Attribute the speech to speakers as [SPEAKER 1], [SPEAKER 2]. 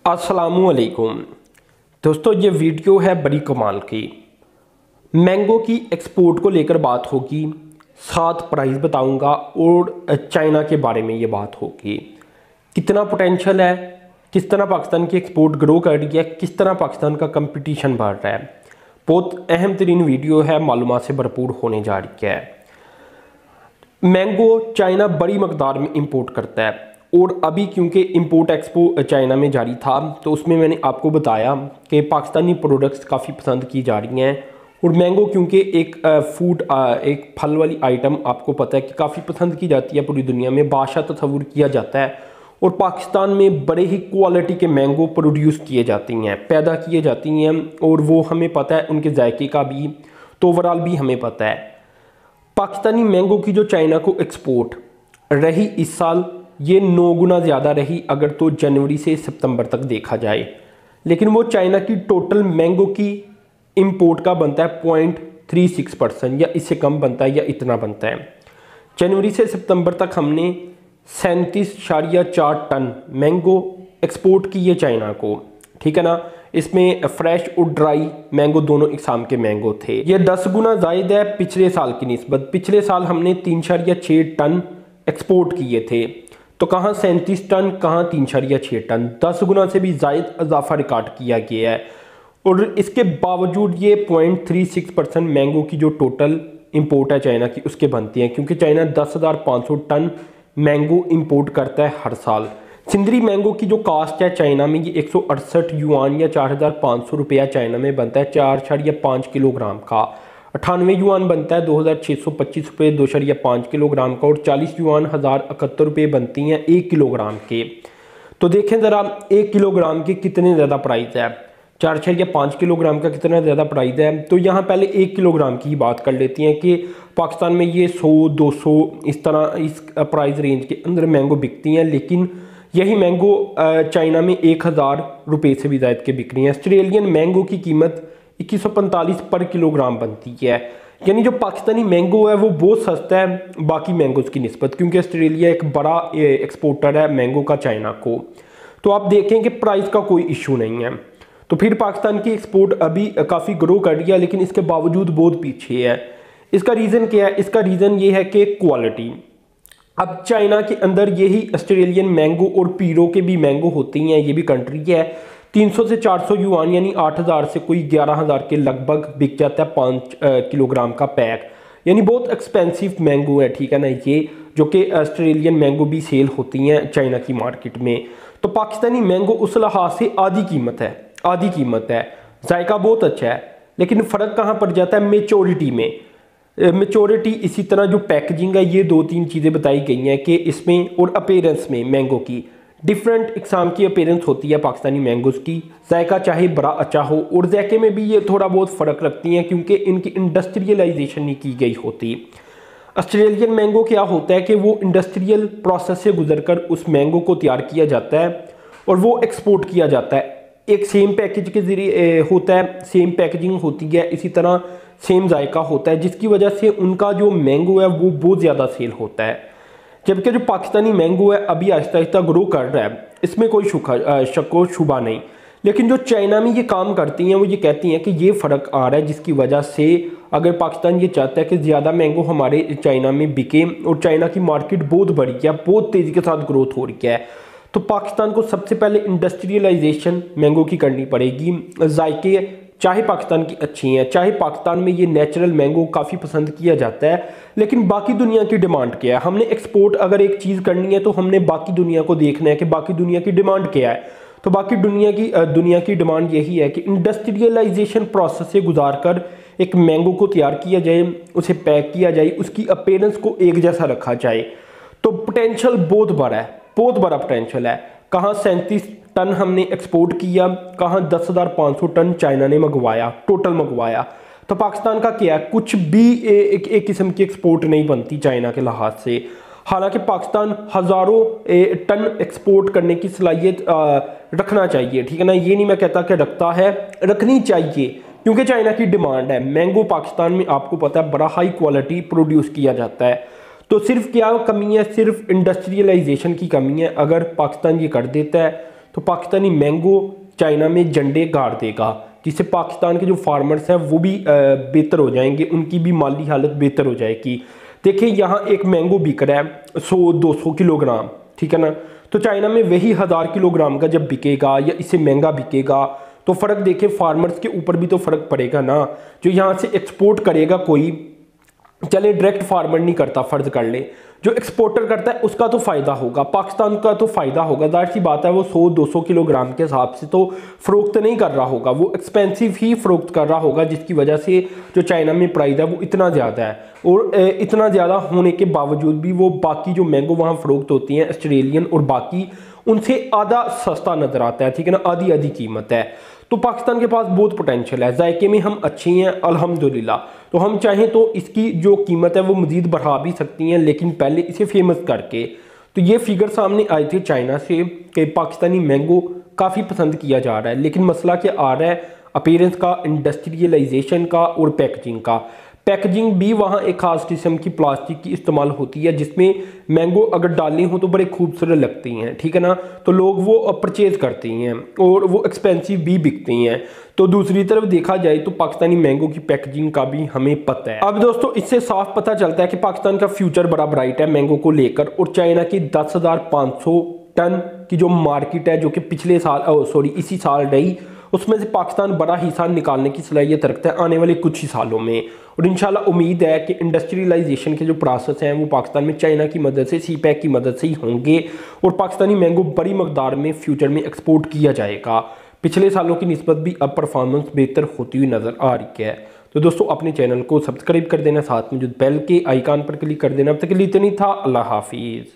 [SPEAKER 1] अस्सलामुअलैकुम दोस्तों, ये वीडियो है बड़ी कमाल की। मैंगो की एक्सपोर्ट को लेकर बात होगी, साथ प्राइस बताऊंगा और चाइना के बारे में ये बात होगी। कितना पोटेंशियल है, किस तरह पाकिस्तान की एक्सपोर्ट ग्रो कर रही है, किस तरह पाकिस्तान का कंपटीशन बढ़ रहा है। बहुत अहम तरीन वीडियो है, मालूमात से भरपूर होने जा रही है। मैंगो चाइना बड़ी मकदार में इंपोर्ट करता है और अभी क्योंकि इंपोर्ट एक्सपो चाइना में जारी था तो उसमें मैंने आपको बताया कि पाकिस्तानी प्रोडक्ट्स काफ़ी पसंद की जा रही हैं। और मैंगो क्योंकि एक एक फल वाली आइटम आपको पता है कि काफ़ी पसंद की जाती है, पूरी दुनिया में बादशाह तस्वुर किया जाता है। और पाकिस्तान में बड़े ही क्वालिटी के मैंगो प्रोड्यूस किए जाती हैं, पैदा किए जाती हैं, और वो हमें पता है उनके जायके का भी, तो ओवरऑल भी हमें पता है। पाकिस्तानी मैंगो की जो चाइना को एक्सपोर्ट रही इस साल, ये 9 गुना ज़्यादा रही अगर तो जनवरी से सितंबर तक देखा जाए। लेकिन वो चाइना की टोटल मैंगो की इंपोर्ट का बनता है 0.36%, या इससे कम बनता है या इतना बनता है। जनवरी से सितंबर तक हमने 37.4 टन मैंगो एक्सपोर्ट किए चाइना को, ठीक है ना। इसमें फ्रेश और ड्राई मैंगो दोनों इकसाम के मैंगो थे। ये 10 गुना ज़ायद है पिछले साल की निस्बत। पिछले साल हमने 3.6 टन एक्सपोर्ट किए थे, तो कहाँ 37 टन, कहाँ 3.6 टन, 10 गुना से भी ज़ायद इजाफा रिकॉर्ड किया गया है। और इसके बावजूद ये 0.36% मैंगो की जो टोटल इंपोर्ट है चाइना की उसके बनती हैं, क्योंकि चाइना 10,500 टन मैंगो इंपोर्ट करता है हर साल। सिंदरी मैंगो की जो कास्ट है चाइना में, ये 168 युआन या 4,500 रुपया चाइना में बनता है 4.5 किलोग्राम का। 98 युआन बनता है 2,625 रुपये 2.5 किलोग्राम का, और 40 युआन 1,071 रुपये बनती हैं 1 किलोग्राम के। तो देखें ज़रा 1 किलोग्राम के कितने ज़्यादा प्राइस है, 4.5 किलोग्राम का कितना ज़्यादा प्राइस है। तो यहाँ पहले 1 किलोग्राम की बात कर लेती हैं कि पाकिस्तान में ये 100-200 इस तरह इस प्राइस रेंज के अंदर मैंगो बिकती हैं, लेकिन यही मैंगो चाइना में 1,000 रुपये से भी ज़्यादा के बिक रही हैं। ऑस्ट्रेलियन मैंगो की कीमत 2145 पर किलोग्राम बनती है, यानी जो पाकिस्तानी मैंगो है वो बहुत सस्ता है बाकी मैंगोज़ की निस्बत, क्योंकि ऑस्ट्रेलिया एक बड़ा एक्सपोर्टर है मैंगो का चाइना को। तो आप देखें कि प्राइस का कोई इशू नहीं है। तो फिर पाकिस्तान की एक्सपोर्ट अभी काफ़ी ग्रो कर रही है, लेकिन इसके बावजूद बहुत पीछे है। इसका रीज़न क्या है? इसका रीज़न ये है कि क्वालिटी। अब चाइना के अंदर यही ऑस्ट्रेलियन मैंगो और पीरो के भी मैंगो होती हैं, ये भी कंट्री है। 300 से 400 युआन यानी 8,000 से कोई 11,000 के लगभग बिक जाता है 5 किलोग्राम का पैक, यानी बहुत एक्सपेंसिव मैंगो है, ठीक है ना। ये जो कि ऑस्ट्रेलियन मैंगो भी सेल होती हैं चाइना की मार्केट में। तो पाकिस्तानी मैंगो उस लिहाज से आधी कीमत है, जायका बहुत अच्छा है, लेकिन फ़र्क कहाँ पड़ जाता है? मेच्योरिटी में। मेच्योरिटी, इसी तरह जो पैकेजिंग है, ये 2-3 चीज़ें बताई गई हैं कि इसमें, और अपीयरेंस में मैंगो की डिफरेंट इकसाम की अपीयरेंस होती है पाकिस्तानी मैंगोज़ की। जायका चाहे बड़ा अच्छा हो, और जायके में भी ये थोड़ा बहुत फ़र्क रखती हैं क्योंकि इनकी इंडस्ट्रियलाइजेशन नहीं की गई होती। ऑस्ट्रेलियन मैंगो क्या होता है कि वो इंडस्ट्रियल प्रोसेस से गुजरकर उस मैंगो को तैयार किया जाता है और वो एक्सपोर्ट किया जाता है। एक सेम पैकेज के ज़रिए होता है, सेम पैकेजिंग होती है, इसी तरह सेम जायका होता है, जिसकी वजह से उनका जो मैंगो है वो बहुत ज़्यादा सेल होता है। जबकि जो पाकिस्तानी मैंगो है अभी आहिस्ता आहिस्ता ग्रो कर रहा है, इसमें कोई शक व शुबा नहीं। लेकिन जो चाइना में ये काम करती हैं वो ये कहती हैं कि ये फ़र्क आ रहा है, जिसकी वजह से अगर पाकिस्तान ये चाहता है कि ज़्यादा मैंगो हमारे चाइना में बिके, और चाइना की मार्केट बहुत बड़ी है, बहुत तेज़ी के साथ ग्रोथ हो रही है, तो पाकिस्तान को सबसे पहले इंडस्ट्रियलाइजेशन मैंगो की करनी पड़ेगी। जायके चाहे पाकिस्तान की अच्छी हैं, चाहे पाकिस्तान में ये नेचुरल मैंगो काफ़ी पसंद किया जाता है, लेकिन बाकी दुनिया की डिमांड क्या है? हमने एक्सपोर्ट अगर एक चीज़ करनी है तो हमने बाकी दुनिया को देखना है कि बाकी दुनिया की डिमांड क्या है। तो बाकी दुनिया की डिमांड यही है कि इंडस्ट्रियलाइजेशन प्रोसेस से गुजार कर एक मैंगो को तैयार किया जाए, उसे पैक किया जाए, उसकी अपीयरेंस को एक जैसा रखा जाए। तो पोटेंशियल बहुत बड़ा है, बहुत बड़ा पोटेंशियल है। कहाँ 37 टन हमने एक्सपोर्ट किया, कहाँ 10,500 टन चाइना ने मंगवाया, टोटल मंगवाया। तो पाकिस्तान का क्या है? कुछ भी एक किस्म की एक्सपोर्ट नहीं बनती चाइना के लिहाज से। हालांकि पाकिस्तान हज़ारों टन एक्सपोर्ट करने की सलाहियत रखना चाहिए, ठीक है ना। ये नहीं मैं कहता कि रखता है, रखनी चाहिए, क्योंकि चाइना की डिमांड है। मैंगो पाकिस्तान में आपको पता है बड़ा हाई क्वालिटी प्रोड्यूस किया जाता है। तो सिर्फ क्या कमी है? सिर्फ इंडस्ट्रियलाइजेशन की कमी है। अगर पाकिस्तान ये कर देता है तो पाकिस्तानी मैंगो चाइना में झंडे गाड़ देगा, जिससे पाकिस्तान के जो फार्मर्स हैं वो भी बेहतर हो जाएंगे, उनकी भी माली हालत बेहतर हो जाएगी। देखिए यहाँ एक मैंगो बिक रहा है 100-200 किलोग्राम, ठीक है ना, तो चाइना में वही 1000 किलोग्राम का जब बिकेगा या इससे महंगा बिकेगा तो फ़र्क देखिए फार्मर्स के ऊपर भी तो फ़र्क पड़ेगा ना। जो यहाँ से एक्सपोर्ट करेगा कोई, चले डायरेक्ट फार्मर नहीं करता, फ़र्ज कर ले, जो एक्सपोर्टर करता है उसका तो फ़ायदा होगा, पाकिस्तान का तो फ़ायदा होगा। जाहिर सी बात है वो 100-200 किलोग्राम के हिसाब से तो फ़रोख्त नहीं कर रहा होगा, वो एक्सपेंसिव ही फ़रोख्त कर रहा होगा, जिसकी वजह से जो चाइना में प्राइस है वो इतना ज़्यादा है। और इतना ज़्यादा होने के बावजूद भी वो बाकी जो मैंगो वहाँ फ़रोख्त होती हैं ऑस्ट्रेलियन और बाकी, उनसे आधा सस्ता नज़र आता है, ठीक है ना, आधी आधी कीमत है। तो पाकिस्तान के पास बहुत पोटेंशियल है, जायके में हम अच्छे हैं अल्हम्दुलिल्लाह, तो हम चाहें तो इसकी जो कीमत है वो मज़ीद बढ़ा भी सकती हैं, लेकिन पहले इसे फेमस करके। तो ये फिगर सामने आए थे चाइना से कि पाकिस्तानी मैंगो काफ़ी पसंद किया जा रहा है, लेकिन मसला क्या आ रहा है, अपीयरेंस का, इंडस्ट्रियलाइजेशन का और पैकेजिंग का। पैकेजिंग भी वहाँ एक ख़ास किस्म की प्लास्टिक की इस्तेमाल होती है, जिसमें मैंगो अगर डालने हो तो बड़े खूबसूरत लगती हैं, ठीक है ना, तो लोग वो परचेज़ करते हैं और वो एक्सपेंसिव भी बिकती हैं। तो दूसरी तरफ देखा जाए तो पाकिस्तानी मैंगो की पैकेजिंग का भी हमें पता है। अब दोस्तों इससे साफ पता चलता है कि पाकिस्तान का फ्यूचर बड़ा ब्राइट है मैंगो को लेकर, और चाइना की 10,500 टन की जो मार्केट है, जो कि पिछले साल इसी साल रही, उसमें से पाकिस्तान बड़ा हिस्सा निकालने की सलाहियत रखता है आने वाले कुछ ही सालों में। और इंशाल्लाह उम्मीद है कि इंडस्ट्रियलाइजेशन के जो प्रोसेस हैं वो पाकिस्तान में चाइना की मदद से, CPEC की मदद से ही होंगे, और पाकिस्तानी मैंगो बड़ी मकदार में फ्यूचर में एक्सपोर्ट किया जाएगा। पिछले सालों की निस्बत भी अब परफॉर्मेंस बेहतर होती हुई नज़र आ रही है। तो दोस्तों अपने चैनल को सब्सक्राइब कर देना, साथ में जो बेल के आइकन पर क्लिक कर देना। अब तक के लिए इतना ही था, अल्लाह हाफिज़।